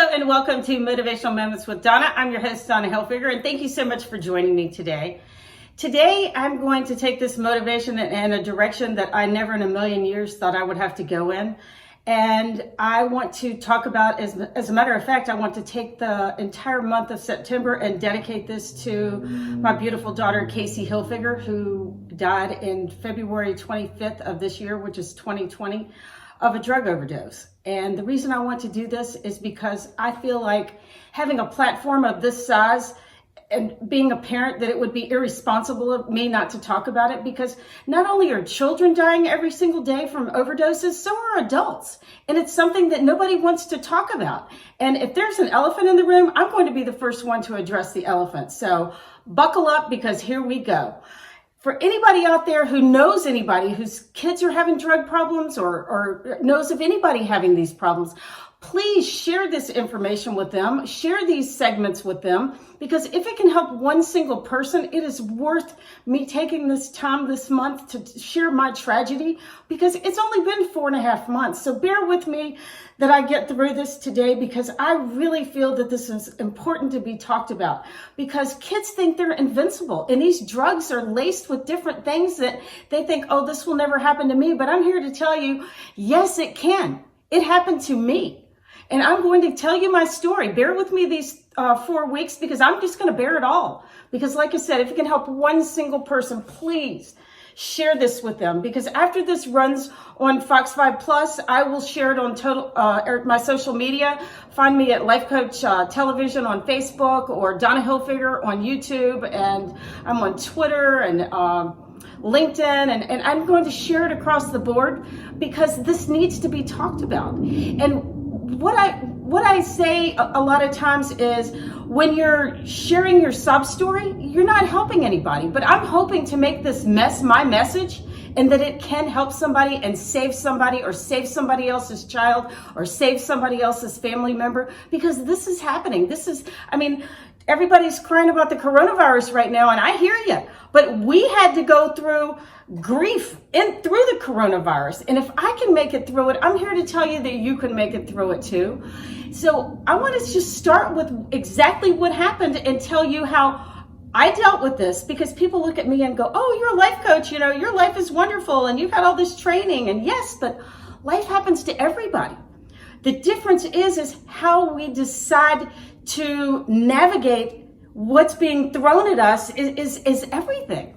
Hello and welcome to Motivational Moments with Donna. I'm your host, Donna Hilfiger, and thank you so much for joining me today. Today, I'm going to take this motivation in a direction that I never in a million years thought I would have to go in. And I want to talk about, as a matter of fact, I want to take the entire month of September and dedicate this to my beautiful daughter, Casey Hilfiger, who died in February 25th of this year, which is 2020, of a drug overdose. And the reason I want to do this is because I feel like having a platform of this size and being a parent, that it would be irresponsible of me not to talk about it, because not only are children dying every single day from overdoses, so are adults. And it's something that nobody wants to talk about. And if there's an elephant in the room, I'm going to be the first one to address the elephant. So buckle up, because here we go. For anybody out there who knows anybody whose kids are having drug problems or knows of anybody having these problems, please share this information with them, share these segments with them, because if it can help one single person, it is worth me taking this time this month to share my tragedy, because it's only been 4.5 months. So bear with me that I get through this today, because I really feel that this is important to be talked about, because kids think they're invincible, and these drugs are laced with different things that they think, oh, this will never happen to me. But I'm here to tell you, yes, it can. It happened to me. And I'm going to tell you my story. Bear with me these 4 weeks, because I'm just going to bear it all. Because like I said, if it can help one single person, please share this with them. Because after this runs on Fox 5 Plus, I will share it on my social media. Find me at Life Coach Television on Facebook, or Donna Hilfiger on YouTube. And I'm on Twitter and LinkedIn, and I'm going to share it across the board, because this needs to be talked about. And what I say a lot of times is, when you're sharing your sub story, you're not helping anybody. But I'm hoping to make this mess my message, and that it can help somebody and save somebody, or save somebody else's child, or save somebody else's family member, because this is happening. Everybody's crying about the coronavirus right now, and I hear you. But we had to go through grief through the coronavirus. And if I can make it through it, I'm here to tell you that you can make it through it too. So I want to just start with exactly what happened and tell you how I dealt with this, because people look at me and go, oh, you're a life coach, your life is wonderful and you've had all this training. And yes, but life happens to everybody. The difference is how we decide to navigate what's being thrown at us is everything.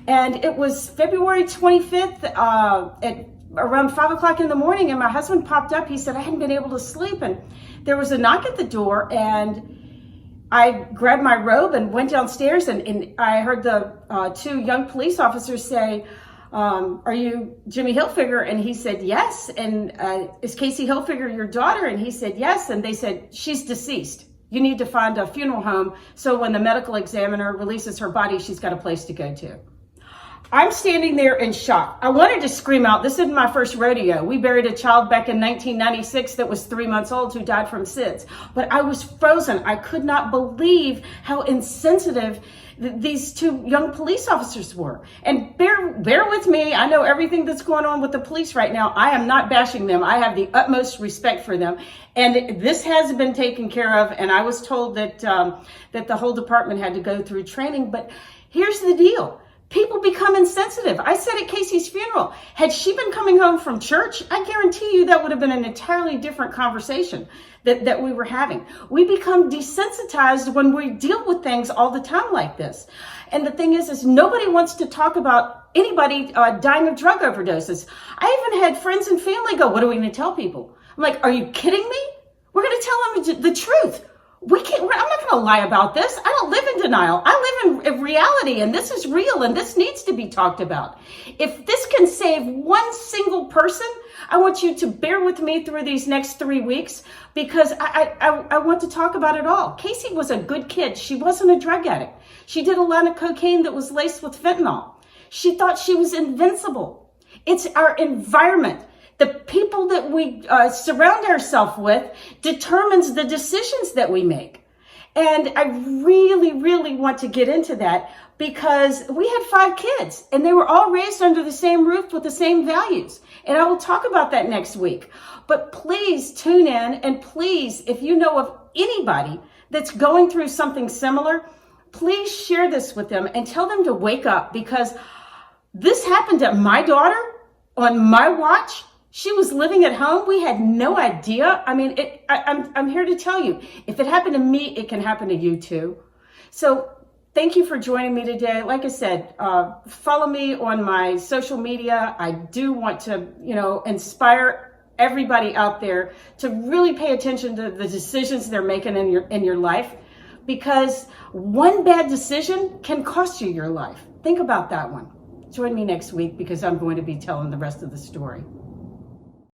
And it was February 25th at around 5 o'clock in the morning, and my husband popped up. He said, I hadn't been able to sleep, and there was a knock at the door, and I grabbed my robe and went downstairs, and I heard the 2 young police officers say, are you Jimmy Hilfiger? And he said, yes. And is Casey Hilfiger your daughter? And he said, yes. And they said, she's deceased. You need to find a funeral home, so when the medical examiner releases her body, she's got a place to go to. I'm standing there in shock. I wanted to scream out. This isn't my first rodeo. We buried a child back in 1996 that was 3 months old who died from SIDS. But I was frozen. I could not believe how insensitive these 2 young police officers were. And bear with me. I know everything that's going on with the police right now. I am not bashing them. I have the utmost respect for them. And this has been taken care of. And I was told that the whole department had to go through training. But here's the deal. People become insensitive. I said at Casey's funeral, had she been coming home from church, I guarantee you that would have been an entirely different conversation that we were having. We become desensitized when we deal with things all the time like this. And the thing is nobody wants to talk about anybody dying of drug overdoses. I even had friends and family go, what are we going to tell people? I'm like, are you kidding me? We're going to tell them the truth. I'm not going to lie about this. I don't live in denial. I live in reality, and this is real, and this needs to be talked about. If this can save one single person, I want you to bear with me through these next 3 weeks, because I want to talk about it all. Casey was a good kid. She wasn't a drug addict. She did a lot of cocaine that was laced with fentanyl. She thought she was invincible. It's our environment. The people that we surround ourselves with determines the decisions that we make. And I really, really want to get into that because we had 5 kids and they were all raised under the same roof with the same values. And I will talk about that next week. But please tune in, and please, if you know of anybody that's going through something similar, please share this with them and tell them to wake up, because this happened to my daughter on my watch. She was living at home. We had no idea. I mean, I'm here to tell you, if it happened to me, it can happen to you too. So thank you for joining me today. Like I said, follow me on my social media. I do want to, inspire everybody out there to really pay attention to the decisions they're making in your life, because one bad decision can cost you your life. Think about that one. Join me next week, because I'm going to be telling the rest of the story.